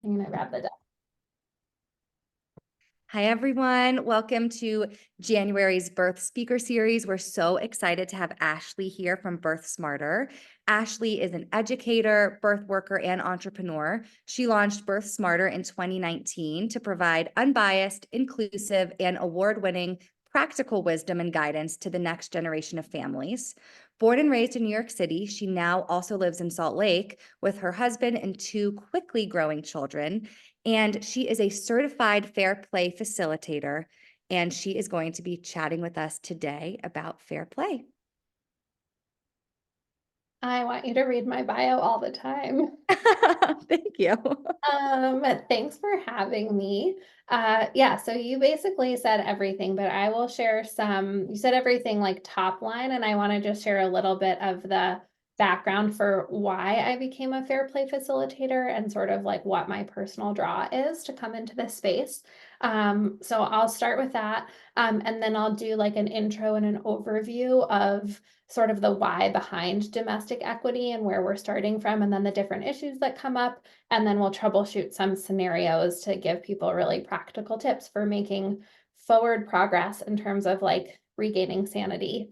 I'm gonna grab the deck. Hi, everyone. Welcome to January's Birth Speaker Series. We're so excited to have Ashley here from Birthsmarter. Ashley is an educator, birth worker, and entrepreneur. She launched Birthsmarter in 2019 to provide unbiased, inclusive, and award-winning practical wisdom and guidance to the next generation of families. Born and raised in New York City, she now also lives in Salt Lake with her husband and two quickly growing children. And she is a certified fair play facilitator, and she is going to be chatting with us today about fair play. I want you to read my bio all the time. Thank you. Thanks for having me. Yeah, so you basically said everything, but I will share you said everything like top line, and I want to just share a little bit of the background for why I became a fair play facilitator and sort of like what my personal draw is to come into this space. So I'll start with that, and then I'll do like an intro and an overview of sort of the why behind domestic equity and where we're starting from, and then the different issues that come up. And then we'll troubleshoot some scenarios to give people really practical tips for making forward progress in terms of like regaining sanity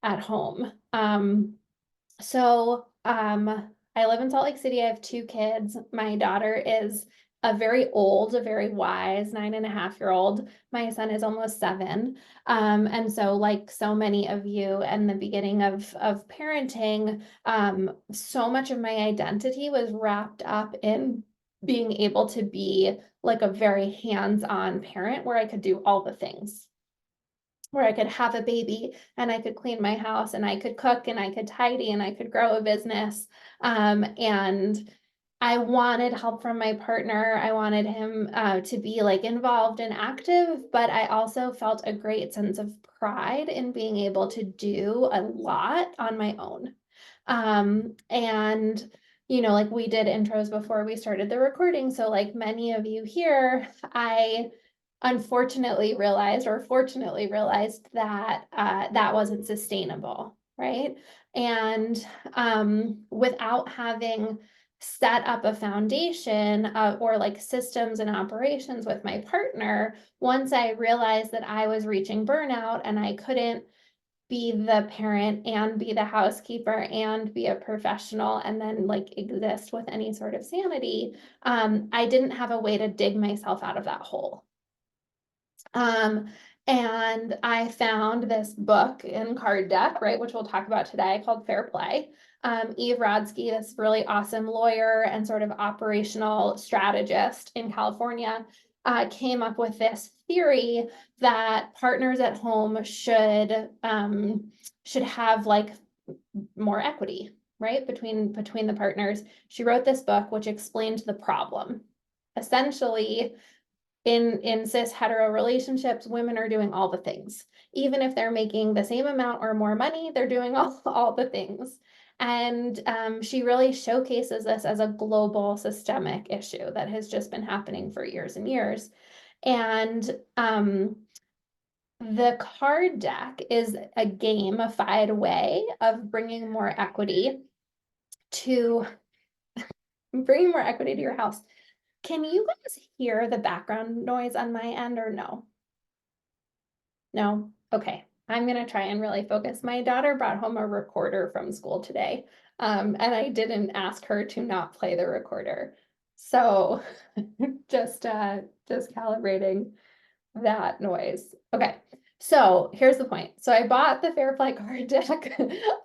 at home. I live in Salt Lake City. I have two kids. My daughter is a very old, a very wise 9.5-year-old. My son is almost 7. And so like so many of you in the beginning of parenting, so much of my identity was wrapped up in being able to be like a very hands-on parent where I could do all the things, where I could have a baby and I could clean my house and I could cook and I could tidy and I could grow a business. And I wanted help from my partner. I wanted him to be like involved and active, but I also felt a great sense of pride in being able to do a lot on my own. And like we did intros before we started the recording. So like many of you here, I unfortunately realized or fortunately realized that that wasn't sustainable, right? And without having set up a foundation or like systems and operations with my partner, once I realized that I was reaching burnout and I couldn't be the parent and be the housekeeper and be a professional and then like exist with any sort of sanity, I didn't have a way to dig myself out of that hole. Um, and I found this book in card deck, right, which we'll talk about today, called Fair Play. Eve Rodsky, this really awesome lawyer and sort of operational strategist in California, came up with this theory that partners at home should have like more equity, right, between the partners. She wrote this book which explained the problem. Essentially, in cis hetero relationships, women are doing all the things. Even if they're making the same amount or more money, they're doing all the things. And she really showcases this as a global systemic issue that has just been happening for years and years. And the card deck is a gamified way of bringing more equity to your house. Can you guys hear the background noise on my end or no? No? Okay. I'm going to try and really focus. My daughter brought home a recorder from school today, and I didn't ask her to not play the recorder. So just calibrating that noise. Okay. So here's the point. So I bought the Fair Play card deck.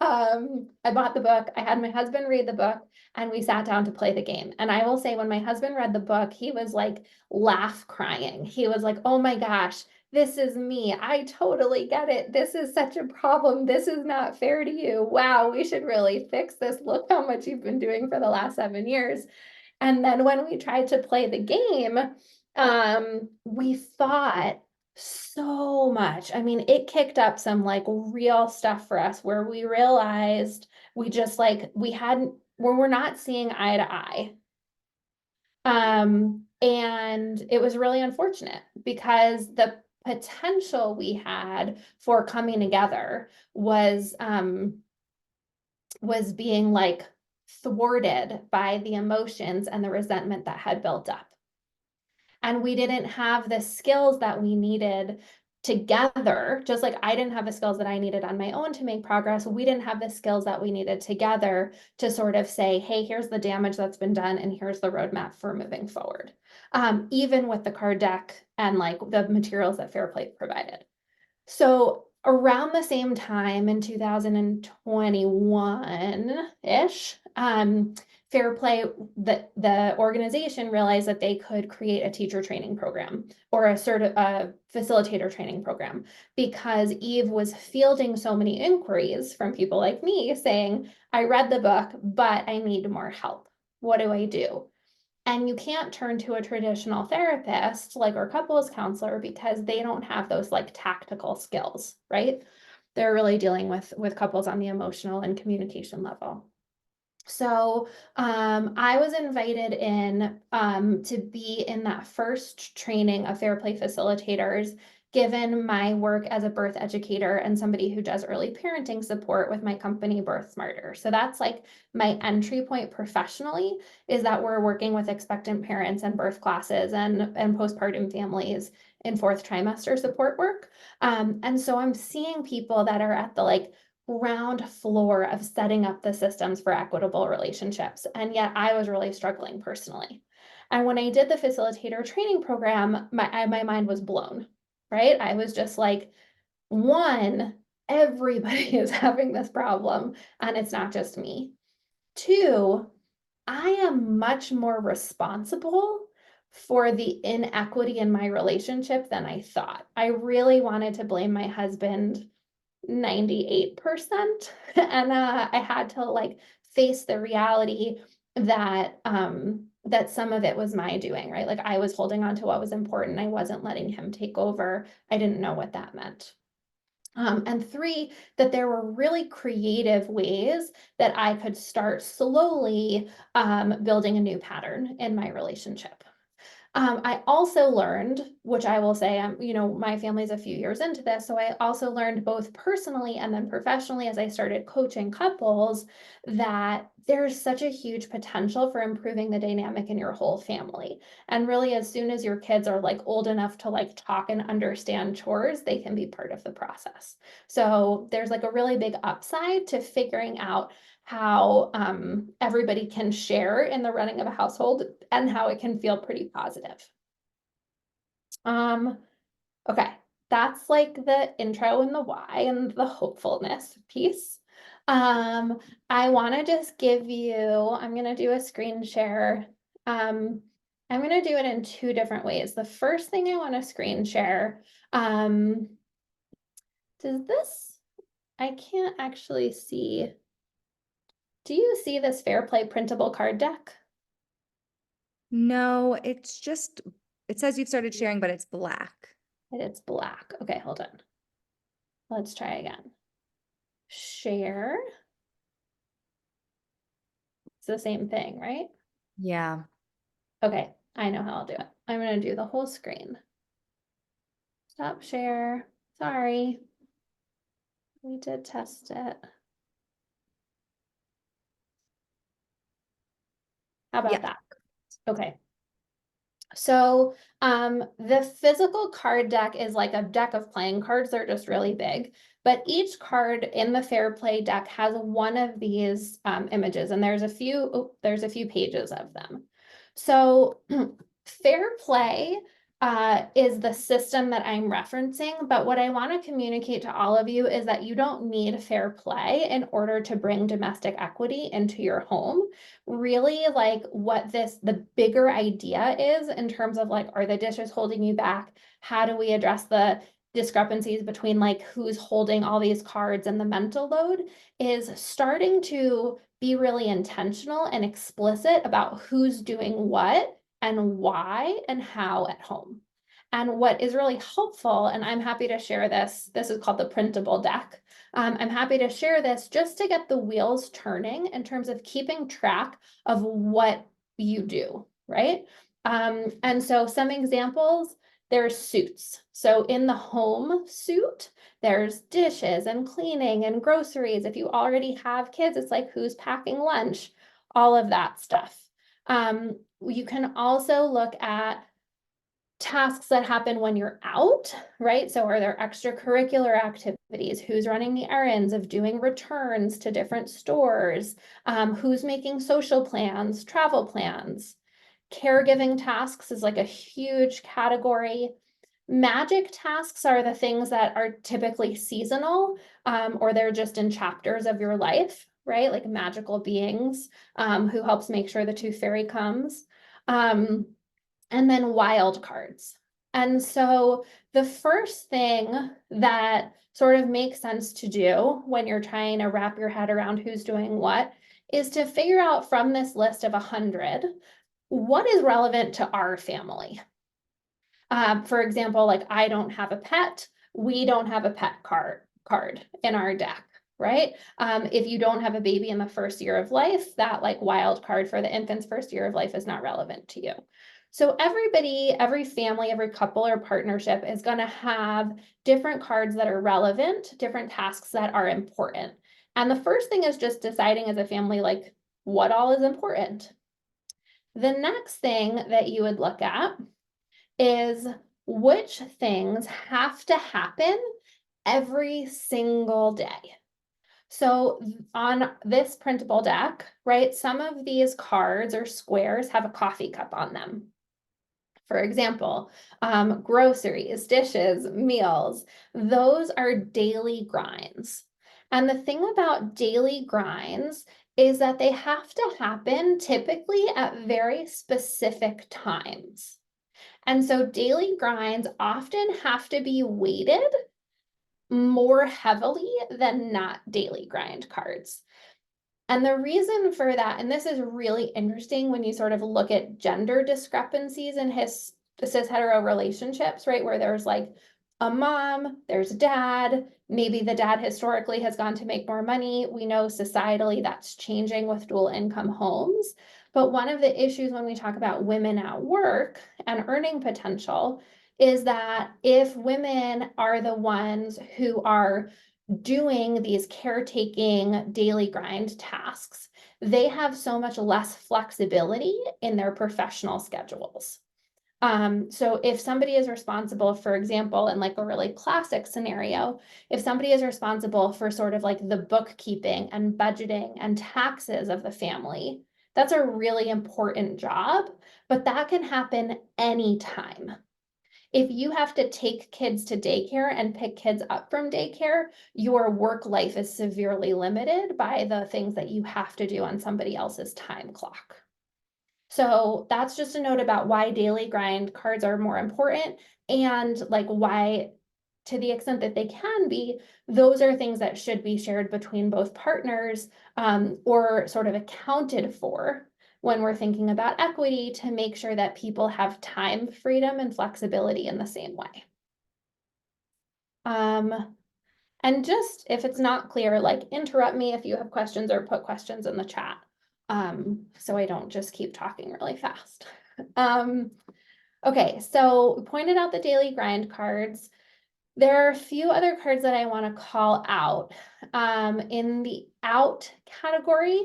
I bought the book. I had my husband read the book and we sat down to play the game. And I will say, when my husband read the book, he was like laugh crying. He was like, oh my gosh, this is me. I totally get it. This is such a problem. This is not fair to you. Wow, we should really fix this. Look how much you've been doing for the last 7 years. And then when we tried to play the game, we fought so much. I mean, it kicked up some like real stuff for us where we realized we just like we're not seeing eye to eye. And it was really unfortunate because the potential we had for coming together was being like thwarted by the emotions and the resentment that had built up. And we didn't have the skills that we needed together, just like I didn't have the skills that I needed on my own to make progress. We didn't have the skills that we needed together to sort of say, hey, here's the damage that's been done, and here's the roadmap for moving forward. Even with the card deck and like the materials that Fair Play provided. So around the same time in 2021-ish, Fair Play, the organization realized that they could create a teacher training program or a facilitator training program because Eve was fielding so many inquiries from people like me saying, I read the book, but I need more help. What do I do? And you can't turn to a traditional therapist like our couples counselor because they don't have those like tactical skills, right? They're really dealing with couples on the emotional and communication level. So I was invited in to be in that first training of Fair Play facilitators, given my work as a birth educator and somebody who does early parenting support with my company, Birthsmarter. So that's like my entry point professionally, is that we're working with expectant parents and birth classes and postpartum families in fourth trimester support work. And so I'm seeing people that are at the like ground floor of setting up the systems for equitable relationships. And yet I was really struggling personally. And when I did the facilitator training program, my mind was blown, right? I was just like, one, everybody is having this problem and it's not just me. Two, I am much more responsible for the inequity in my relationship than I thought. I really wanted to blame my husband 98%. And I had to like face the reality that that some of it was my doing, right? Like I was holding on to what was important. I wasn't letting him take over. I didn't know what that meant. And three, that there were really creative ways that I could start slowly building a new pattern in my relationship. I also learned, which I will say, my family's a few years into this, so I also learned both personally and then professionally as I started coaching couples that there's such a huge potential for improving the dynamic in your whole family. And really, as soon as your kids are like old enough to like talk and understand chores, they can be part of the process. So there's like a really big upside to figuring out how everybody can share in the running of a household and how it can feel pretty positive. Okay, that's like the intro and the why and the hopefulness piece. I want to just give you, I'm going to do a screen share. I'm going to do it in two different ways. The first thing I want to screen share, does this, I can't actually see. Do you see this Fair Play printable card deck? No, it's just, it says you've started sharing, but it's black. It's black. Okay, hold on. Let's try again. Share. It's the same thing, right? Yeah. Okay, I know how I'll do it. I'm going to do the whole screen. Stop share. Sorry. We did test it. How about Yeah. that? Okay. So the physical card deck is like a deck of playing cards. They're just really big. But each card in the Fair Play deck has one of these images, and there's a few pages of them. So Fair Play is the system that I'm referencing, but what I want to communicate to all of you is that you don't need fair play in order to bring domestic equity into your home. Really, like what the bigger idea is in terms of like, are the dishes holding you back? How do we address the discrepancies between like who's holding all these cards and the mental load, is starting to be really intentional and explicit about who's doing what and why and how at home. And what is really helpful, and I'm happy to share this is called the printable deck. I'm happy to share this just to get the wheels turning in terms of keeping track of what you do, right? And so some examples, there's suits. So in the home suit, there's dishes and cleaning and groceries. If you already have kids, it's like who's packing lunch. all of that stuff. You can also look at tasks that happen when you're out, right? So are there extracurricular activities? Who's running the errands of doing returns to different stores? Who's making social plans, travel plans? Caregiving tasks is like a huge category. Magic tasks are the things that are typically seasonal, or they're just in chapters of your life, right? Like magical beings, who helps make sure the tooth fairy comes. And then wild cards. And so the first thing that sort of makes sense to do when you're trying to wrap your head around who's doing what is to figure out from this list of 100, what is relevant to our family. For example, like I don't have a pet, we don't have a pet card in our deck, right? If you don't have a baby in the first year of life, that like wild card for the infant's first year of life is not relevant to you. So everybody, every family, every couple or partnership is going to have different cards that are relevant, different tasks that are important. And the first thing is just deciding as a family, like what all is important. The next thing that you would look at is which things have to happen every single day. So on this printable deck, right, some of these cards or squares have a coffee cup on them. For example, groceries, dishes, meals, those are daily grinds. And the thing about daily grinds is that they have to happen typically at very specific times. And so daily grinds often have to be weighted more heavily than not daily grind cards. And the reason for that, and this is really interesting when you sort of look at gender discrepancies in cis hetero relationships, right? Where there's like a mom, there's dad, maybe the dad historically has gone to make more money. We know societally that's changing with dual income homes. But one of the issues when we talk about women at work and earning potential is that if women are the ones who are doing these caretaking daily grind tasks, they have so much less flexibility in their professional schedules. So if somebody is responsible, for example, in like a really classic scenario, if somebody is responsible for sort of like the bookkeeping and budgeting and taxes of the family, that's a really important job, but that can happen anytime. If you have to take kids to daycare and pick kids up from daycare, your work life is severely limited by the things that you have to do on somebody else's time clock. So that's just a note about why daily grind cards are more important and like why, to the extent that they can be, those are things that should be shared between both partners, or sort of accounted for when we're thinking about equity to make sure that people have time, freedom, and flexibility in the same way. And just if it's not clear, like interrupt me if you have questions or put questions in the chat, so I don't just keep talking really fast. Okay, so we pointed out the daily grind cards. There are a few other cards that I want to call out. In the out category,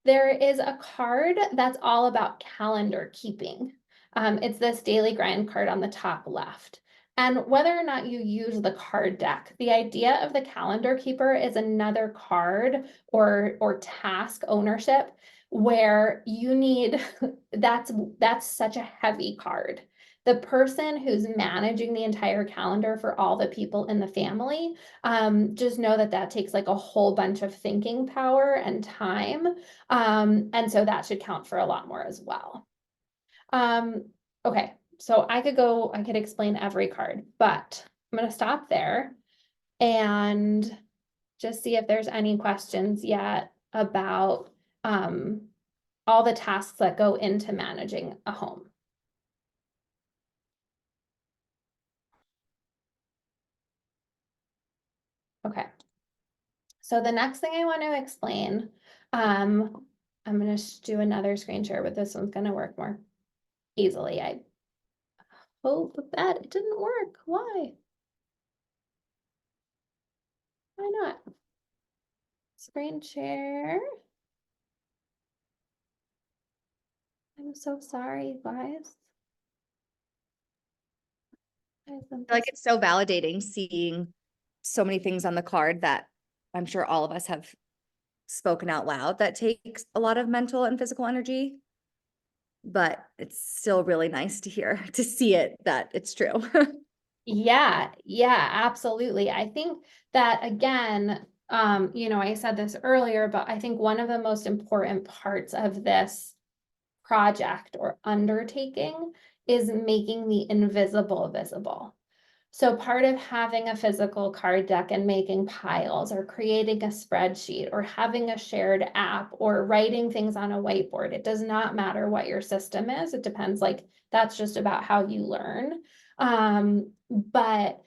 there is a card that's all about calendar keeping. It's this daily grind card on the top left. And whether or not you use the card deck, the idea of the calendar keeper is another card or task ownership where you need, that's such a heavy card. The person who's managing the entire calendar for all the people in the family, just know that that takes like a whole bunch of thinking power and time. And so that should count for a lot more as well. Okay, so I could explain every card, but I'm going to stop there and just see if there's any questions yet about all the tasks that go into managing a home. Okay. So the next thing I want to explain, I'm going to do another screen share, but this one's going to work more easily. I hope that it didn't work. Why? Why not? Screen share. I'm so sorry, guys. I feel like it's so validating seeing so many things on the card that I'm sure all of us have spoken out loud that takes a lot of mental and physical energy. But it's still really nice to hear, to see it, that it's true. Yeah, yeah, absolutely. I think that again, I said this earlier, but I think one of the most important parts of this project or undertaking is making the invisible visible. So part of having a physical card deck and making piles or creating a spreadsheet or having a shared app or writing things on a whiteboard, it does not matter what your system is. It depends, like that's just about how you learn. But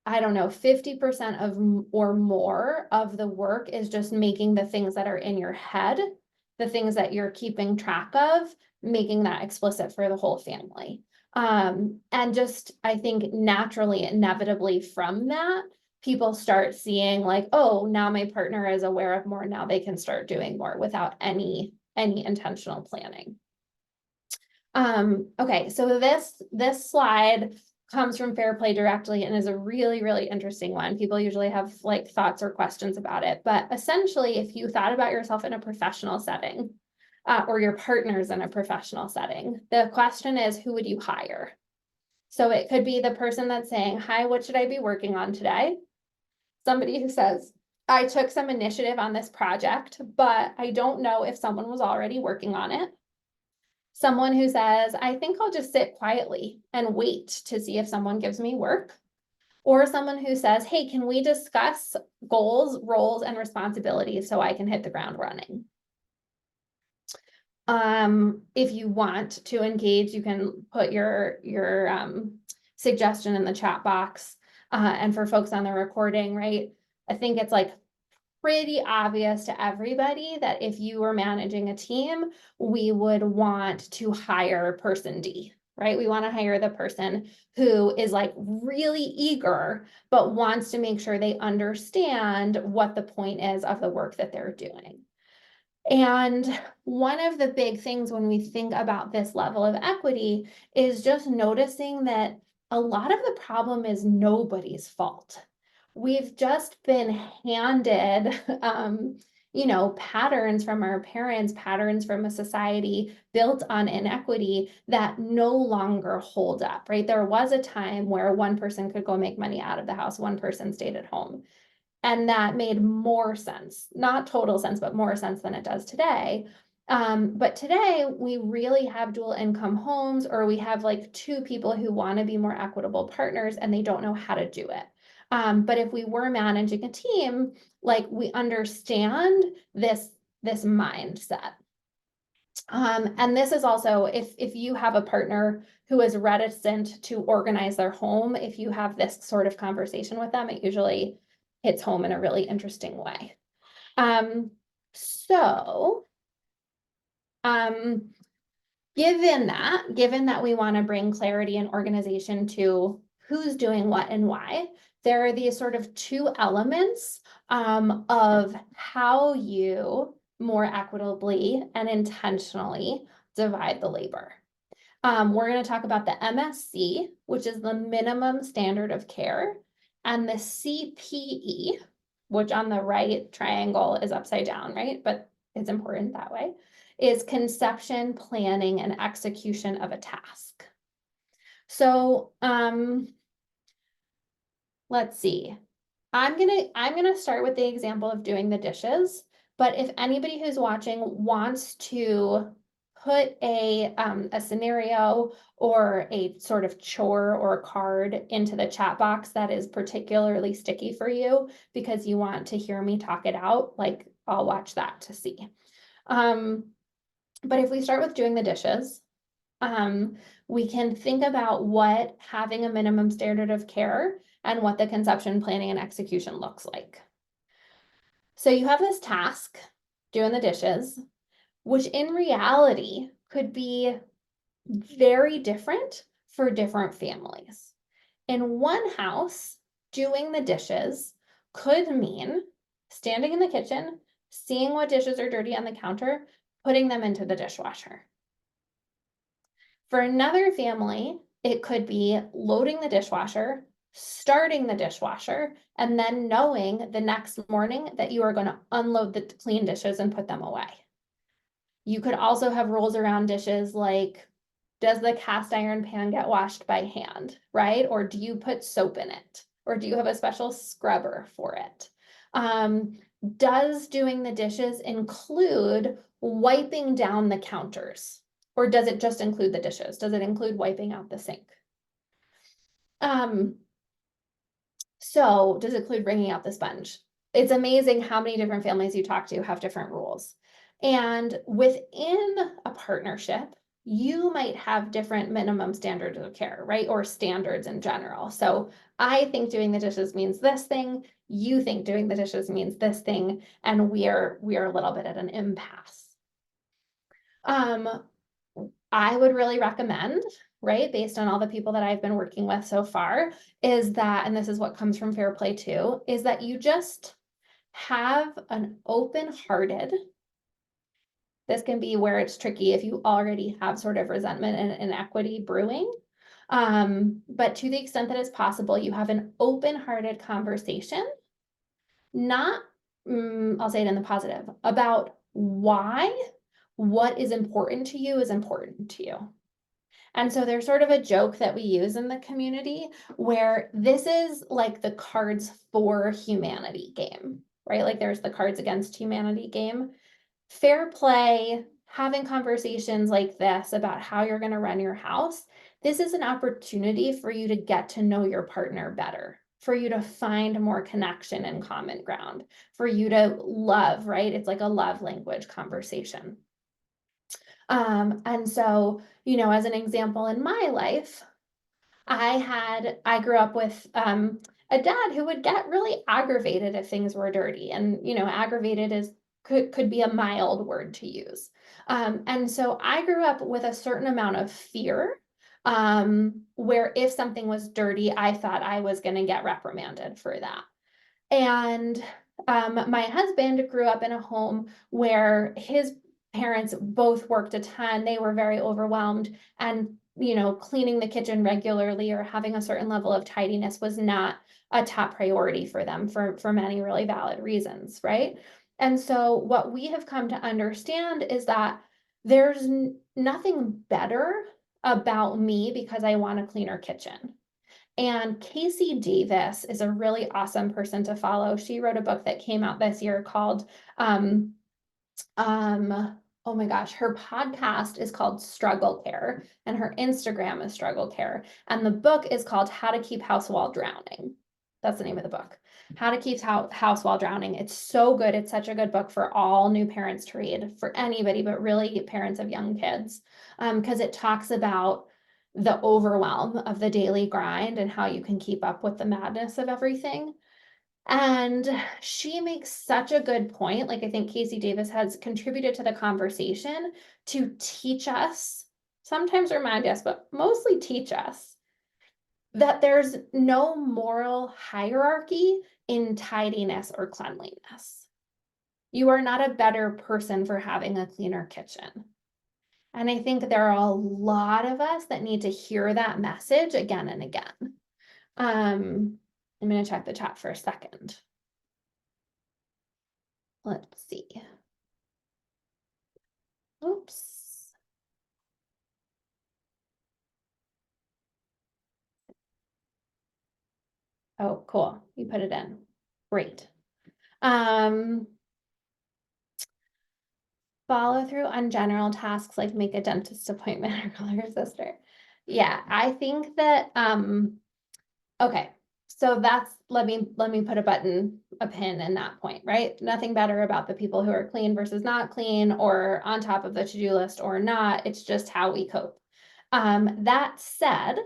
I don't know, 50% of or more of the work is just making the things that are in your head, the things that you're keeping track of, making that explicit for the whole family. And just, I think naturally, inevitably from that, people start seeing like, oh, now my partner is aware of more. Now they can start doing more without any intentional planning. Okay, so this slide comes from Fair Play directly and is a really, really interesting one. People usually have like thoughts or questions about it, but essentially, if you thought about yourself in a professional setting, or your partner's in a professional setting, the question is, who would you hire? So it could be the person that's saying, hi, what should I be working on today? Somebody who says, I took some initiative on this project, but I don't know if someone was already working on it. Someone who says, I think I'll just sit quietly and wait to see if someone gives me work. Or someone who says, hey, can we discuss goals, roles, and responsibilities so I can hit the ground running? If you want to engage, you can put your suggestion in the chat box. And for folks on the recording, right? I think it's like pretty obvious to everybody that if you were managing a team, we would want to hire person D, right? We want to hire the person who is like really eager, but wants to make sure they understand what the point is of the work that they're doing. And one of the big things when we think about this level of equity is just noticing that a lot of the problem is nobody's fault. We've just been handed, patterns from our parents, patterns from a society built on inequity that no longer hold up, right? There was a time where one person could go make money out of the house, one person stayed at home. And that made more sense, not total sense, but more sense than it does today. But today we really have dual income homes, or we have like two people who want to be more equitable partners and they don't know how to do it. But if we were managing a team, like we understand this mindset. And this is also if you have a partner who is reticent to organize their home, if you have this sort of conversation with them, it usually hits home in a really interesting way. So, given that we want to bring clarity and organization to who's doing what and why, there are these sort of two elements of how you more equitably and intentionally divide the labor. We're going to talk about the MSC, which is the minimum standard of care, and the CPE, which on the right triangle is upside down, right? But it's important that way, is conception, planning, and execution of a task. So let's see. I'm gonna start with the example of doing the dishes, but if anybody who's watching wants to put a scenario or a sort of chore or card into the chat box that is particularly sticky for you because you want to hear me talk it out, like I'll watch that to see. But if we start with doing the dishes, we can think about what having a minimum standard of care and what the conception, planning, and execution looks like. So you have this task, doing the dishes, which in reality could be very different for different families. In one house, doing the dishes could mean standing in the kitchen, seeing what dishes are dirty on the counter, putting them into the dishwasher. For another family, it could be loading the dishwasher, starting the dishwasher, and then knowing the next morning that you are going to unload the clean dishes and put them away. You could also have rules around dishes like, does the cast iron pan get washed by hand, right? Or do you put soap in it? Or do you have a special scrubber for it? Does doing the dishes include wiping down the counters? Or does it just include the dishes? Does it include wiping out the sink? So does it include bringing out the sponge? It's amazing how many different families you talk to have different rules. And within a partnership, you might have different minimum standards of care, right? Or standards in general. So I think doing the dishes means this thing, you think doing the dishes means this thing, and we are a little bit at an impasse. I would really recommend, right, based on all the people that I've been working with so far, is that, and this is what comes from Fair Play too, is that you just have an open-hearted, this can be where it's tricky if you already have sort of resentment and inequity brewing. But to the extent that it's possible, you have an open-hearted conversation, not, I'll say it in the positive, about why what is important to you is important to you. And so there's sort of a joke that we use in the community where this is like the Cards for Humanity game, right? Like there's the Cards Against Humanity game. Fair play, having conversations like this about how you're going to run your house, this is an opportunity for you to get to know your partner better, for you to find more connection and common ground, for you to love, right? It's like a love language conversation. And so, as an example in my life, I grew up with a dad who would get really aggravated if things were dirty. And, aggravated could be a mild word to use. And so I grew up with a certain amount of fear, where if something was dirty, I thought I was going to get reprimanded for that. And my husband grew up in a home where his parents both worked a ton. They were very overwhelmed, and cleaning the kitchen regularly or having a certain level of tidiness was not a top priority for them for many really valid reasons, right? And so what we have come to understand is that there's nothing better about me because I want a cleaner kitchen. And Casey Davis is a really awesome person to follow. She wrote a book that came out this year called, oh my gosh, her podcast is called Struggle Care, and her Instagram is Struggle Care. And the book is called How to Keep House While Drowning. That's the name of the book. How to Keep House While Drowning. It's so good. It's such a good book for all new parents to read, for anybody, but really parents of young kids, because it talks about the overwhelm of the daily grind and how you can keep up with the madness of everything. And she makes such a good point. Like, I think Casey Davis has contributed to the conversation to teach us, sometimes remind us, but mostly teach us that there's no moral hierarchy in tidiness or cleanliness. You are not a better person for having a cleaner kitchen. And I think there are a lot of us that need to hear that message again and again. I'm going to check the chat for a second. Let's see. Oops. Oh, cool. You put it in. Great. Follow through on general tasks like make a dentist appointment or call your sister. Yeah, I think that okay. So that's let me put a pin in that point, right? Nothing better about the people who are clean versus not clean or on top of the to-do list or not. It's just how we cope. That said,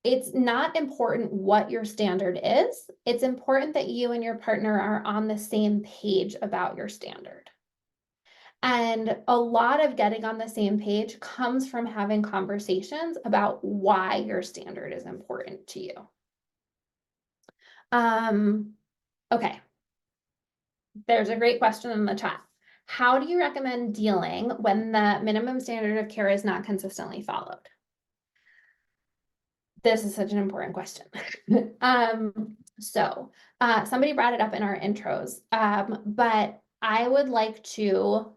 it's not important what your standard is. It's important that you and your partner are on the same page about your standard. And a lot of getting on the same page comes from having conversations about why your standard is important to you. Okay. There's a great question in the chat. How do you recommend dealing when the minimum standard of care is not consistently followed? This is such an important question. Somebody brought it up in our intros, but I would like to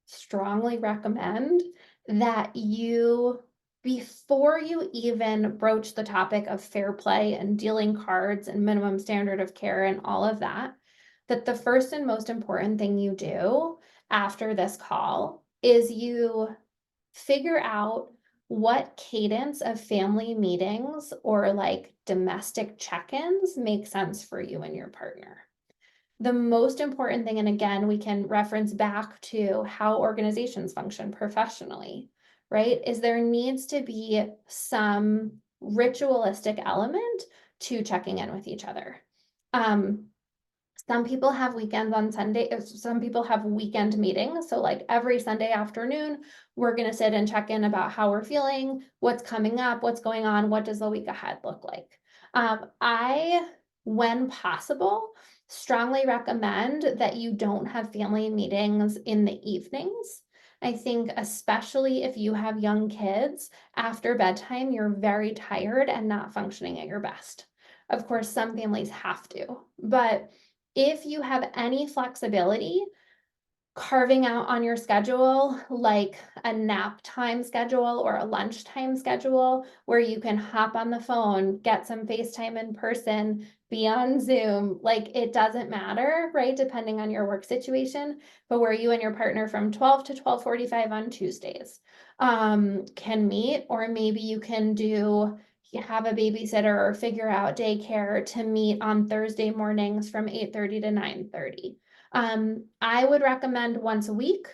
strongly recommend that you, before you even broach the topic of fair play and dealing cards and minimum standard of care and all of that, that the first and most important thing you do after this call is you figure out what cadence of family meetings or like domestic check-ins make sense for you and your partner. The most important thing, and again, we can reference back to how organizations function professionally, right? Is there needs to be some ritualistic element to checking in with each other. Some people have weekends on Sunday. Some people have weekend meetings. So like every Sunday afternoon, we're going to sit and check in about how we're feeling, what's coming up, what's going on, what does the week ahead look like. I, when possible, strongly recommend that you don't have family meetings in the evenings. I think especially if you have young kids, after bedtime, you're very tired and not functioning at your best. Of course, some families have to, but if you have any flexibility, carving out on your schedule, like a nap time schedule or a lunchtime schedule, where you can hop on the phone, get some FaceTime in person, be on Zoom, like it doesn't matter, right? Depending on your work situation, but where you and your partner from 12 to 12:45 on Tuesdays can meet, or maybe you can have a babysitter or figure out daycare to meet on Thursday mornings from 8:30 to 9:30. I would recommend once a week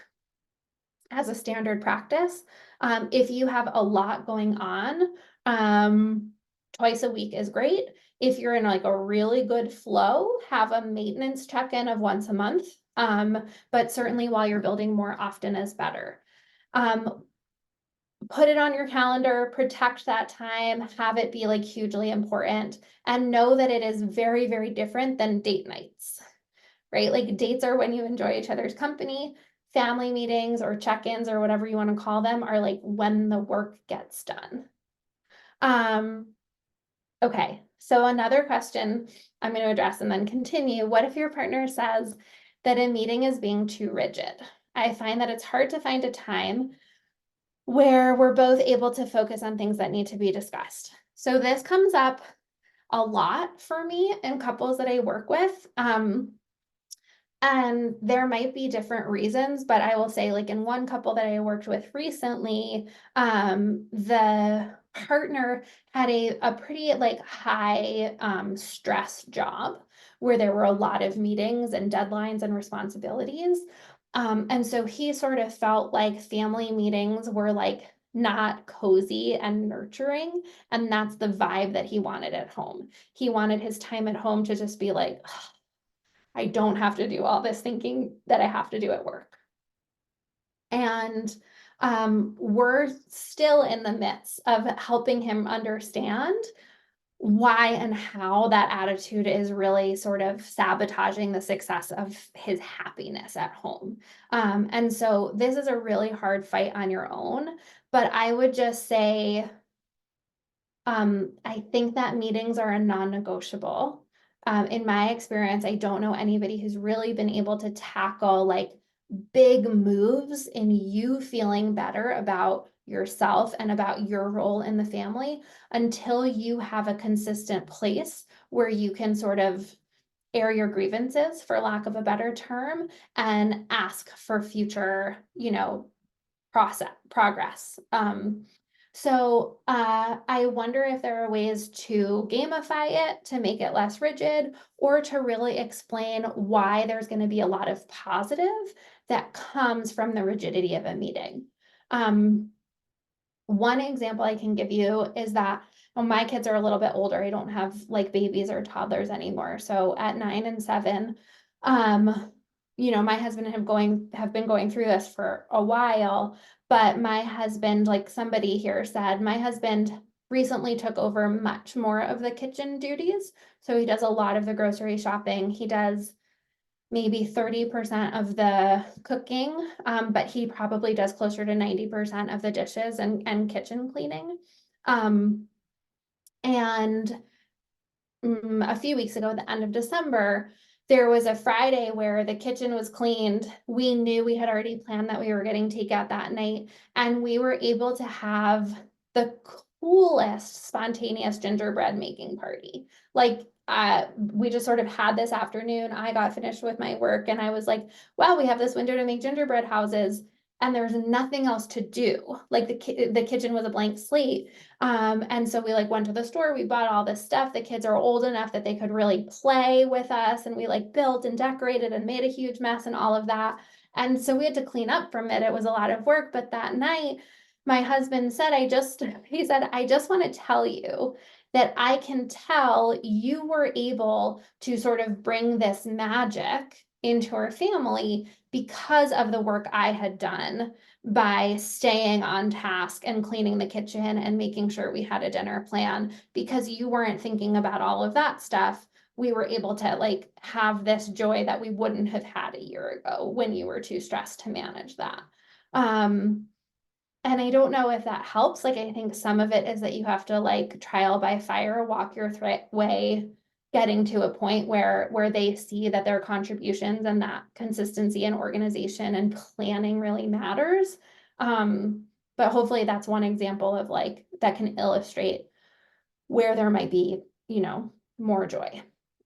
as a standard practice. If you have a lot going on, twice a week is great. If you're in like a really good flow, have a maintenance check-in of once a month. But certainly while you're building, more often is better. Put it on your calendar, protect that time, have it be like hugely important, and know that it is very, very different than date nights. Right? Like dates are when you enjoy each other's company. Family meetings or check-ins or whatever you want to call them are like when the work gets done. Okay, so another question I'm going to address and then continue. What if your partner says that a meeting is being too rigid? I find that it's hard to find a time where we're both able to focus on things that need to be discussed. So this comes up a lot for me in couples that I work with. And there might be different reasons, but I will say, like in one couple that I worked with recently, the partner had a pretty like high stress job where there were a lot of meetings and deadlines and responsibilities. And so he sort of felt like family meetings were like not cozy and nurturing. And that's the vibe that he wanted at home. He wanted his time at home to just be like, I don't have to do all this thinking that I have to do at work. And we're still in the midst of helping him understand why and how that attitude is really sort of sabotaging the success of his happiness at home. And so this is a really hard fight on your own, but I would just say, I think that meetings are a non-negotiable. In my experience, I don't know anybody who's really been able to tackle like big moves in you feeling better about yourself and about your role in the family until you have a consistent place where you can sort of air your grievances, for lack of a better term, and ask for future, progress. I wonder if there are ways to gamify it to make it less rigid, or to really explain why there's going to be a lot of positive that comes from the rigidity of a meeting. One example I can give you is that when my kids are a little bit older, I don't have like babies or toddlers anymore. So at 9 and 7, my husband have been going through this for a while, but my husband, like somebody here said, my husband recently took over much more of the kitchen duties. So he does a lot of the grocery shopping. He does maybe 30% of the cooking, but he probably does closer to 90% of the dishes and kitchen cleaning. And a few weeks ago, at the end of December, there was a Friday where the kitchen was cleaned. We knew we had already planned that we were getting takeout that night, and we were able to have the coolest spontaneous gingerbread making party. Like, we just sort of had this afternoon. I got finished with my work and I was like, wow, we have this window to make gingerbread houses. And there's nothing else to do. Like the kitchen was a blank slate. And so we like went to the store, we bought all this stuff. The kids are old enough that they could really play with us, and we like built and decorated and made a huge mess and all of that. And so we had to clean up from it. It was a lot of work, but that night my husband said, he said, I just want to tell you that I can tell you were able to sort of bring this magic into our family because of the work I had done by staying on task and cleaning the kitchen and making sure we had a dinner plan. Because you weren't thinking about all of that stuff, we were able to like have this joy that we wouldn't have had a year ago when you were too stressed to manage that. And I don't know if that helps. Like, I think some of it is that you have to like trial by fire, walk your way, getting to a point where they see that their contributions and that consistency and organization and planning really matters. But hopefully that's one example of like that can illustrate where there might be, more joy.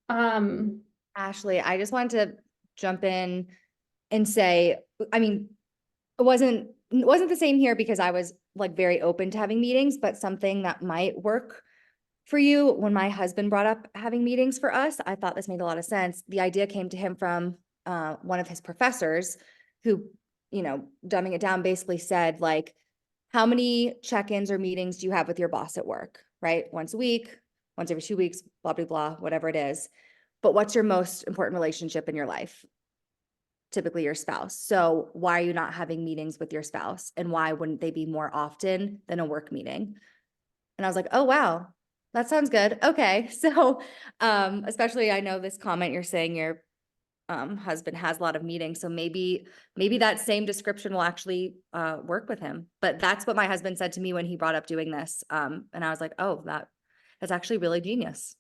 Ashley, I just wanted to jump in and say, I mean, it wasn't the same here because I was like very open to having meetings, but something that might work for you. When my husband brought up having meetings for us, I thought this made a lot of sense. The idea came to him from one of his professors who, dumbing it down, basically said like, how many check-ins or meetings do you have with your boss at work, right? Once a week, once every 2 weeks, blah, blah, blah, whatever it is. But what's your most important relationship in your life? Typically your spouse. So why are you not having meetings with your spouse? And why wouldn't they be more often than a work meeting? And I was like, oh, wow, that sounds good. Okay. So, especially I know this comment you're saying your husband has a lot of meetings. So maybe that same description will actually work with him. But that's what my husband said to me when he brought up doing this. And I was like, oh, that's actually really genius.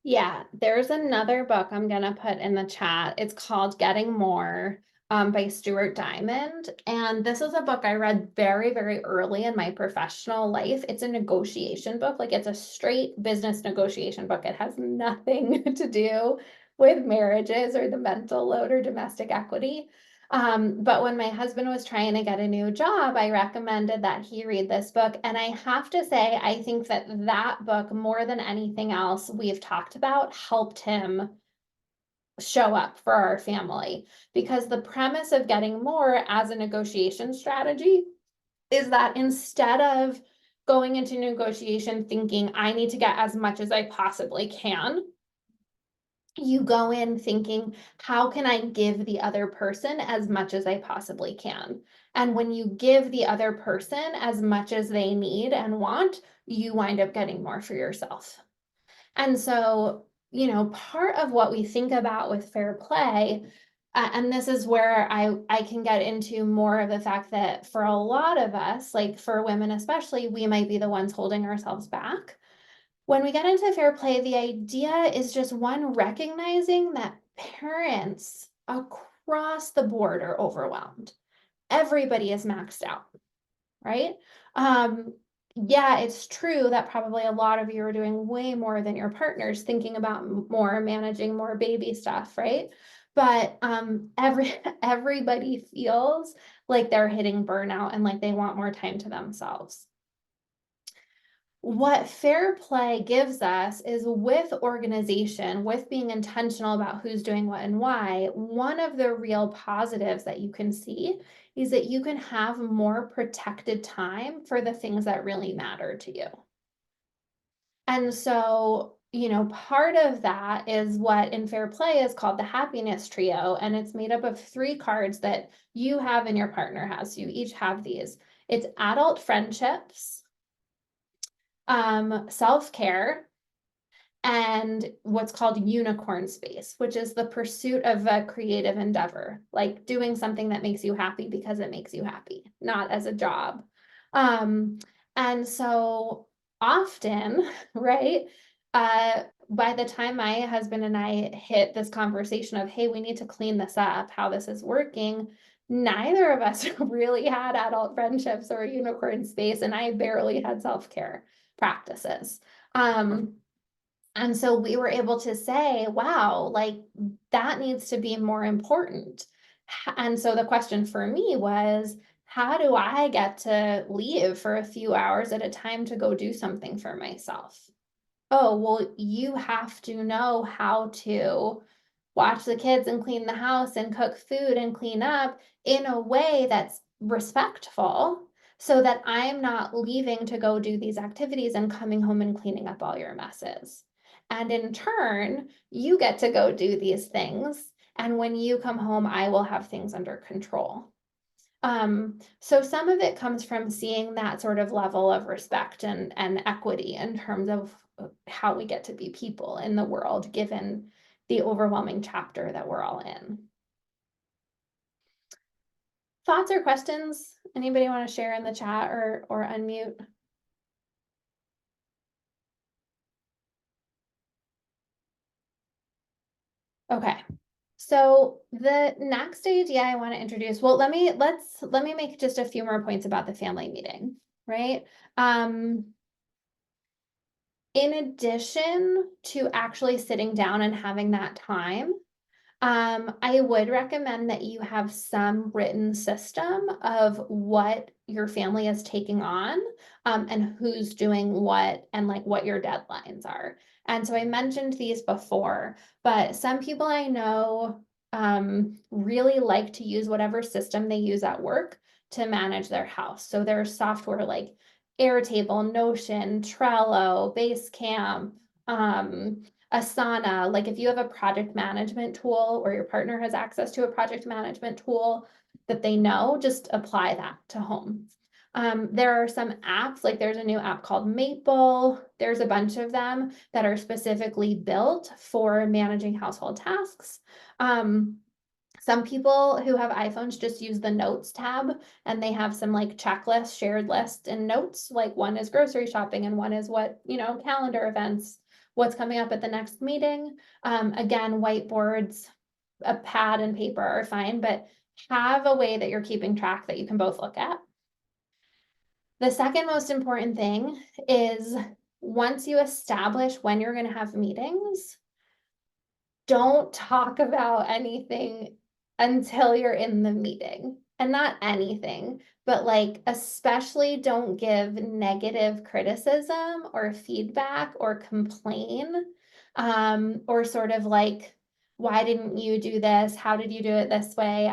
Yeah, there's another book I'm gonna put in the chat. It's called Getting More, by Stuart Diamond. And this is a book I read very, very early in my professional life. It's a negotiation book, like it's a straight business negotiation book. It has nothing to do with marriages or the mental load or domestic equity. But when my husband was trying to get a new job, I recommended that he read this book. And I have to say, I think that that book, more than anything else we've talked about, helped him show up for our family. Because the premise of Getting More as a negotiation strategy is that instead of going into negotiation thinking, I need to get as much as I possibly can, you go in thinking, how can I give the other person as much as I possibly can? And when you give the other person as much as they need and want, you wind up getting more for yourself. And so, part of what we think about with fair play, and this is where I can get into more of the fact that for a lot of us, like for women especially, we might be the ones holding ourselves back. When we get into fair play, the idea is just one, recognizing that parents across the board are overwhelmed. Everybody is maxed out, right? Um, yeah, it's true that probably a lot of you are doing way more than your partners, thinking about more, managing more baby stuff, right? But everybody feels like they're hitting burnout and like they want more time to themselves. What fair play gives us is, with organization, with being intentional about who's doing what and why, one of the real positives that you can see is that you can have more protected time for the things that really matter to you. And so, part of that is what in fair play is called the happiness trio. And it's made up of 3 cards that you have and your partner has. So you each have these. It's adult friendships, self-care, and what's called unicorn space, which is the pursuit of a creative endeavor, like doing something that makes you happy because it makes you happy, not as a job. And so often, right, by the time my husband and I hit this conversation of, hey, we need to clean this up, how this is working, neither of us really had adult friendships or unicorn space, and I barely had self-care practices. And so we were able to say, wow, like that needs to be more important. And so the question for me was, how do I get to leave for a few hours at a time to go do something for myself? Oh, well, you have to know how to watch the kids and clean the house and cook food and clean up in a way that's respectful so that I'm not leaving to go do these activities and coming home and cleaning up all your messes. And in turn, you get to go do these things. And when you come home, I will have things under control. So some of it comes from seeing that sort of level of respect and equity in terms of how we get to be people in the world, given the overwhelming chapter that we're all in. Thoughts or questions? Anybody want to share in the chat or unmute? Okay. So the next idea I want to introduce, well, let me make just a few more points about the family meeting, right? In addition to actually sitting down and having that time, I would recommend that you have some written system of what your family is taking on, and who's doing what and like what your deadlines are. And so I mentioned these before, but some people I know really like to use whatever system they use at work to manage their house. So there's software like Airtable, Notion, Trello, Basecamp, Asana. Like if you have a project management tool or your partner has access to a project management tool that they know, just apply that to home. There are some apps, like there's a new app called Maple. There's a bunch of them that are specifically built for managing household tasks. Some people who have iPhones just use the notes tab and they have some like checklists, shared lists and notes. Like one is grocery shopping and one is what, calendar events, what's coming up at the next meeting. Again, whiteboards, a pad and paper are fine, but have a way that you're keeping track that you can both look at. The second most important thing is once you establish when you're going to have meetings, don't talk about anything until you're in the meeting. And not anything, but like especially don't give negative criticism or feedback or complain, or sort of like, why didn't you do this? How did you do it this way?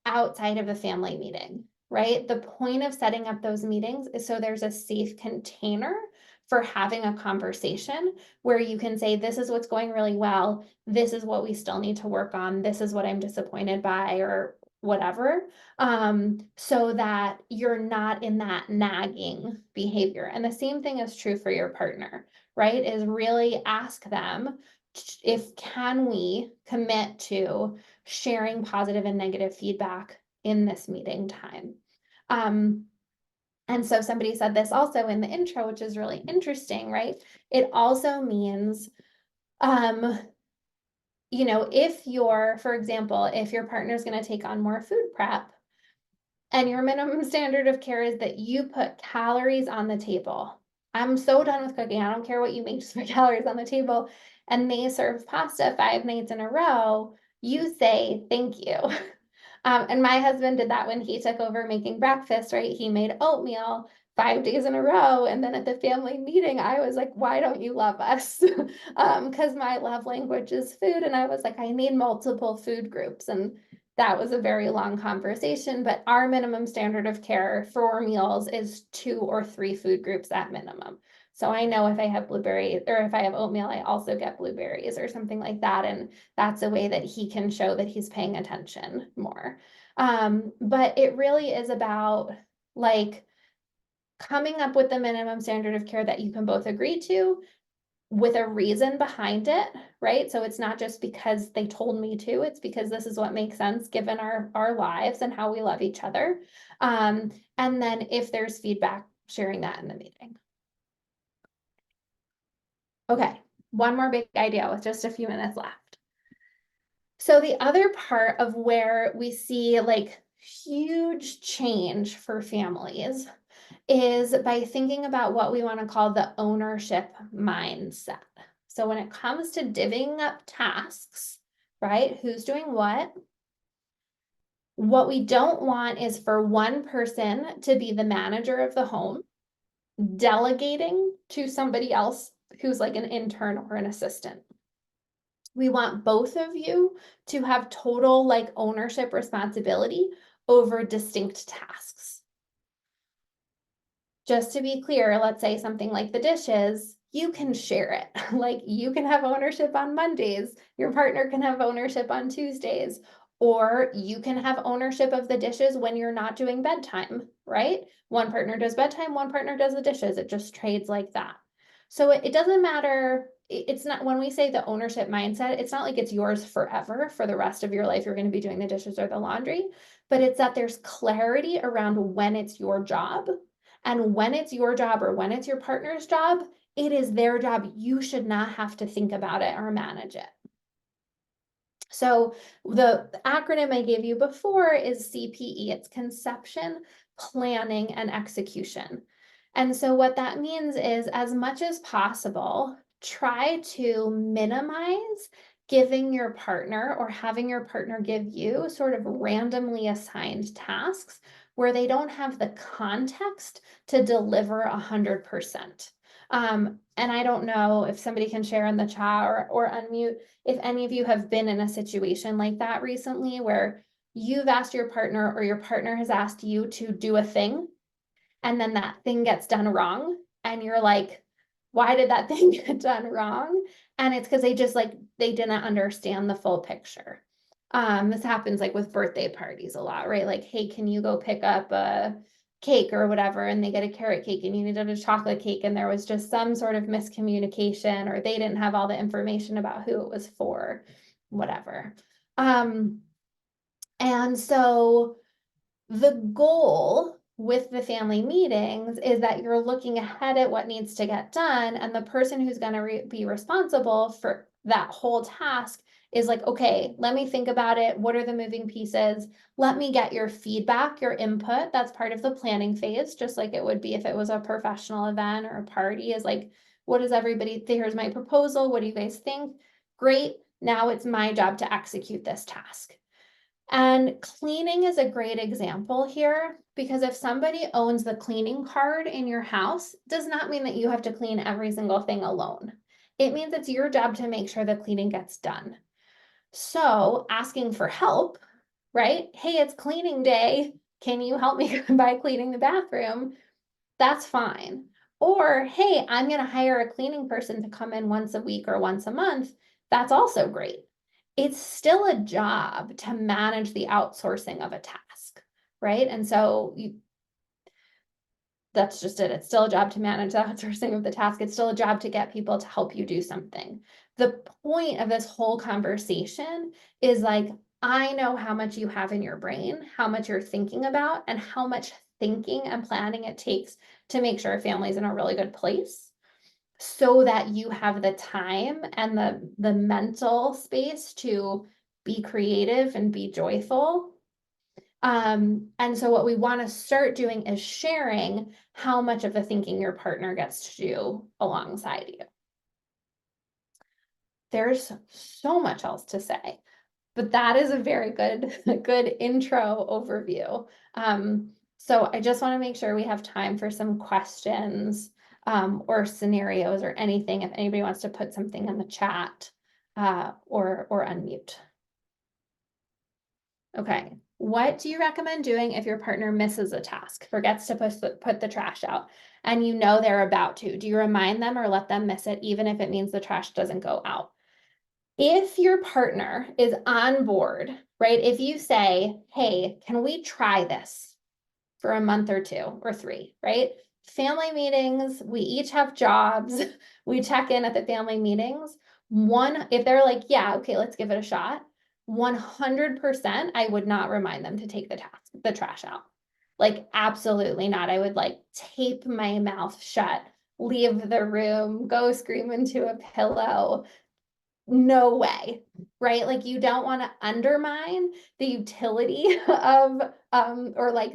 Outside of the family meeting, right? The point of setting up those meetings is so there's a safe container for having a conversation where you can say, this is what's going really well. This is what we still need to work on. This is what I'm disappointed by or whatever. So that you're not in that nagging behavior. And the same thing is true for your partner, right? Is really ask them if can we commit to sharing positive and negative feedback in this meeting time. And so somebody said this also in the intro, which is really interesting, right? It also means, for example, if your partner is going to take on more food prep and your minimum standard of care is that you put calories on the table. I'm so done with cooking. I don't care what you make, just put calories on the table. And they serve pasta 5 nights in a row. You say, thank you. And my husband did that when he took over making breakfast, right? He made oatmeal 5 days in a row. And then at the family meeting, I was like, why don't you love us? Because my love language is food. And I was like, I need multiple food groups. And that was a very long conversation, but our minimum standard of care for meals is 2 or 3 food groups at minimum. So I know if I have blueberries or if I have oatmeal, I also get blueberries or something like that. And that's a way that he can show that he's paying attention more. But it really is about like coming up with the minimum standard of care that you can both agree to, with a reason behind it, right? So it's not just because they told me to, it's because this is what makes sense given our lives and how we love each other. And then if there's feedback, sharing that in the meeting. Okay, one more big idea with just a few minutes left. So the other part of where we see like huge change for families is by thinking about what we want to call the ownership mindset. So when it comes to divvying up tasks, right? Who's doing what? What we don't want is for one person to be the manager of the home, delegating to somebody else who's like an intern or an assistant. We want both of you to have total like ownership responsibility over distinct tasks. Just to be clear, let's say something like the dishes, you can share it. Like you can have ownership on Mondays, your partner can have ownership on Tuesdays, or you can have ownership of the dishes when you're not doing bedtime, right? One partner does bedtime, one partner does the dishes. It just trades like that. So it doesn't matter. It's not, when we say the ownership mindset, it's not like it's yours forever for the rest of your life. You're going to be doing the dishes or the laundry, but it's that there's clarity around when it's your job. And when it's your job or when it's your partner's job, it is their job. You should not have to think about it or manage it. So the acronym I gave you before is CPE. It's conception, planning, and execution. And so what that means is, as much as possible, try to minimize giving your partner or having your partner give you sort of randomly assigned tasks where they don't have the context to deliver 100%. And I don't know if somebody can share in the chat or unmute if any of you have been in a situation like that recently where you've asked your partner or your partner has asked you to do a thing and then that thing gets done wrong and you're like, why did that thing get done wrong? And it's because they didn't understand the full picture. This happens like with birthday parties a lot, right? Like, hey, can you go pick up a cake or whatever? And they get a carrot cake and you needed a chocolate cake and there was just some sort of miscommunication or they didn't have all the information about who it was for, whatever. And so the goal with the family meetings is that you're looking ahead at what needs to get done, and the person who's going to be responsible for that whole task is like, okay, let me think about it. What are the moving pieces? Let me get your feedback, your input. That's part of the planning phase, just like it would be if it was a professional event or a party, is like, what does everybody think? Here's my proposal. What do you guys think? Great. Now it's my job to execute this task. And cleaning is a great example here because if somebody owns the cleaning card in your house, does not mean that you have to clean every single thing alone. It means it's your job to make sure the cleaning gets done. So asking for help, right? Hey, it's cleaning day. Can you help me by cleaning the bathroom? That's fine. Or, hey, I'm going to hire a cleaning person to come in once a week or once a month. That's also great. It's still a job to manage the outsourcing of a task, right? And so that's just it. It's still a job to manage the outsourcing of the task. It's still a job to get people to help you do something. The point of this whole conversation is like, I know how much you have in your brain, how much you're thinking about, and how much thinking and planning it takes to make sure a family's in a really good place so that you have the time and the mental space to be creative and be joyful. And so what we want to start doing is sharing how much of the thinking your partner gets to do alongside you. There's so much else to say, but that is a very good intro overview. So I just want to make sure we have time for some questions or scenarios or anything if anybody wants to put something in the chat or unmute. Okay, what do you recommend doing if your partner misses a task, forgets to put the trash out, and you know they're about to? Do you remind them or let them miss it, even if it means the trash doesn't go out? If your partner is on board, right? If you say, hey, can we try this for a month or 2 or 3, right? family meetings, we each have jobs. We check in at the family meetings. If they're like, yeah, okay, let's give it a shot, 100%, I would not remind them to take the trash out. Like, absolutely not. I would like tape my mouth shut, leave the room, go scream into a pillow. No way, right? Like, you don't want to undermine the utility of, or like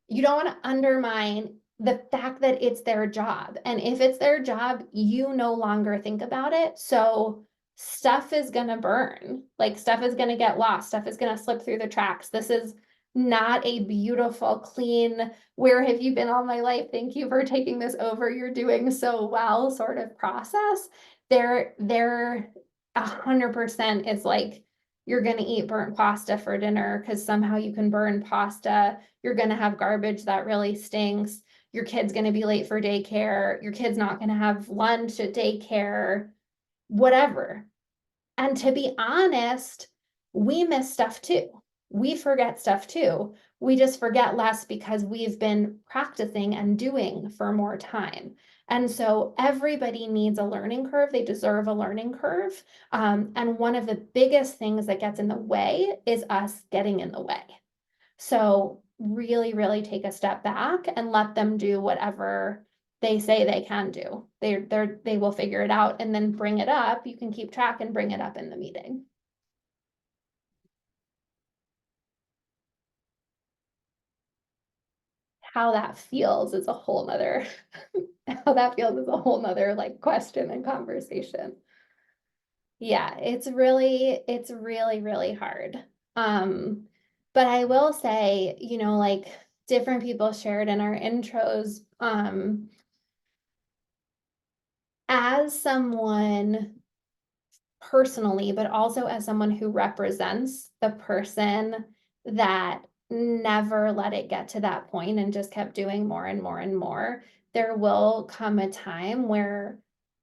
you don't want to undermine the fact that it's their job. And if it's their job, you no longer think about it. So stuff is going to burn, like stuff is going to get lost, stuff is going to slip through the cracks. This is not a beautiful, clean, where have you been all my life? Thank you for taking this over. You're doing so well sort of process. They're 100% is like, you're going to eat burnt pasta for dinner because somehow you can burn pasta. You're going to have garbage that really stinks. Your kid's going to be late for daycare. Your kid's not going to have lunch at daycare, whatever. And to be honest, we miss stuff too. We forget stuff too. We just forget less because we've been practicing and doing for more time. And so everybody needs a learning curve. They deserve a learning curve. And one of the biggest things that gets in the way is us getting in the way. So really, really take a step back and let them do whatever they say they can do. They will figure it out and then bring it up. You can keep track and bring it up in the meeting. How that feels is a whole nother, how that feels is a whole nother like question and conversation. Yeah, it's really, really hard. But I will say, like different people shared in our intros, as someone personally, but also as someone who represents the person that never let it get to that point and just kept doing more and more and more, there will come a time where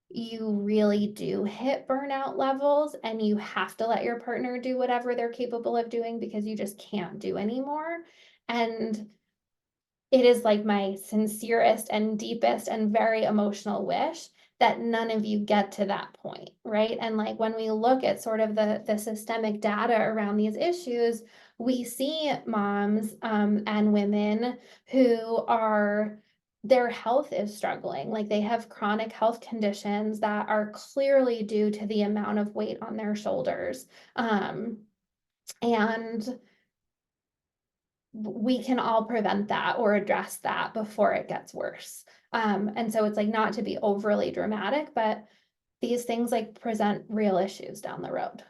you really do hit burnout levels and you have to let your partner do whatever they're capable of doing because you just can't do anymore. And it is like my sincerest and deepest and very emotional wish that none of you get to that point, right? And like when we look at sort of the systemic data around these issues, we see moms and women who are their health is struggling. Like they have chronic health conditions that are clearly due to the amount of weight on their shoulders. And we can all prevent that or address that before it gets worse. And so it's like not to be overly dramatic, but these things like present real issues down the road.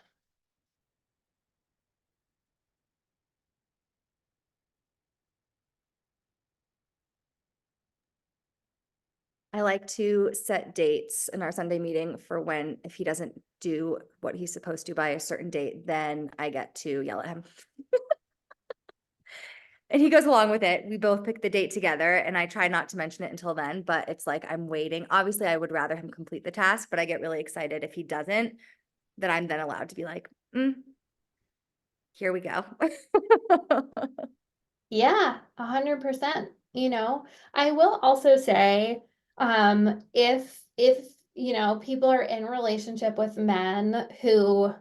I like to set dates in our Sunday meeting for when, if he doesn't do what he's supposed to by a certain date, then I get to yell at him. And he goes along with it. We both pick the date together, and I try not to mention it until then, but it's like I'm waiting. Obviously, I would rather him complete the task, but I get really excited if he doesn't, that I'm then allowed to be like, here we go. Yeah, 100%. I will also say, if people are in relationship with men who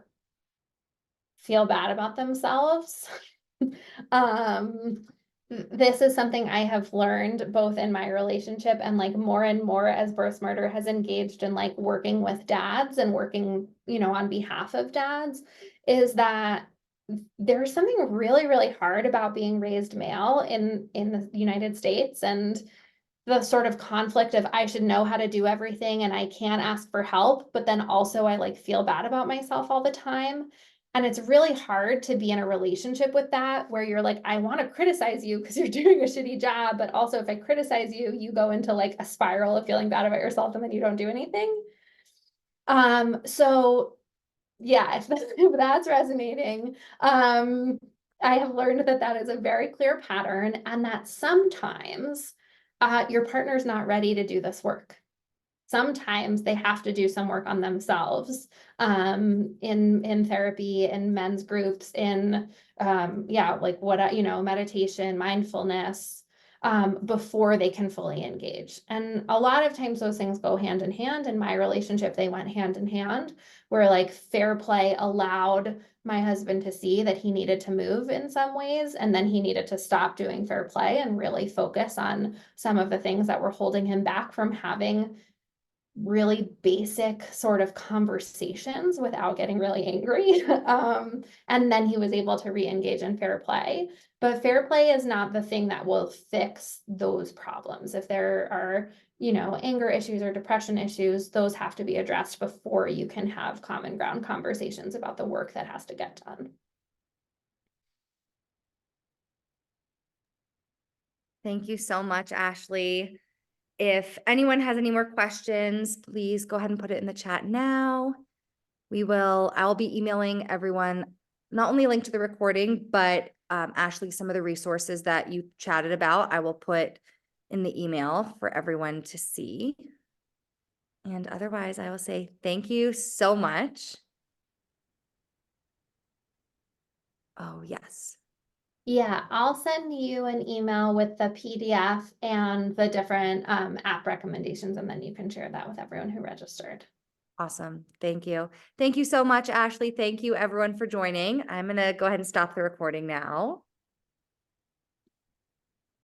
feel bad about themselves, um, this is something I have learned both in my relationship and like more and more as Birthsmarter has engaged in like working with dads and working, on behalf of dads, is that there's something really, really hard about being raised male in the United States and the sort of conflict of I should know how to do everything and I can't ask for help, but then also I like feel bad about myself all the time. And it's really hard to be in a relationship with that where you're like, I want to criticize you because you're doing a shitty job. But also, if I criticize you, you go into like a spiral of feeling bad about yourself and then you don't do anything. So yeah, if that's resonating, I have learned that that is a very clear pattern and that sometimes your partner's not ready to do this work. Sometimes they have to do some work on themselves in therapy, in men's groups, in like meditation, mindfulness. before they can fully engage. And a lot of times those things go hand in hand. In my relationship, they went hand in hand, where like fair play allowed my husband to see that he needed to move in some ways, and then he needed to stop doing fair play and really focus on some of the things that were holding him back from having really basic sort of conversations without getting really angry. And then he was able to re-engage in fair play. But fair play is not the thing that will fix those problems. If there are, anger issues or depression issues, those have to be addressed before you can have common ground conversations about the work that has to get done. Thank you so much, Ashley. If anyone has any more questions, please go ahead and put it in the chat now. I'll be emailing everyone not only a link to the recording, but Ashley, some of the resources that you chatted about, I will put in the email for everyone to see. And otherwise, I will say thank you so much. Oh, yes. Yeah, I'll send you an email with the PDF and the different app recommendations, and then you can share that with everyone who registered. Awesome. Thank you. Thank you so much, Ashley. Thank you everyone for joining. I'm going to go ahead and stop the recording now.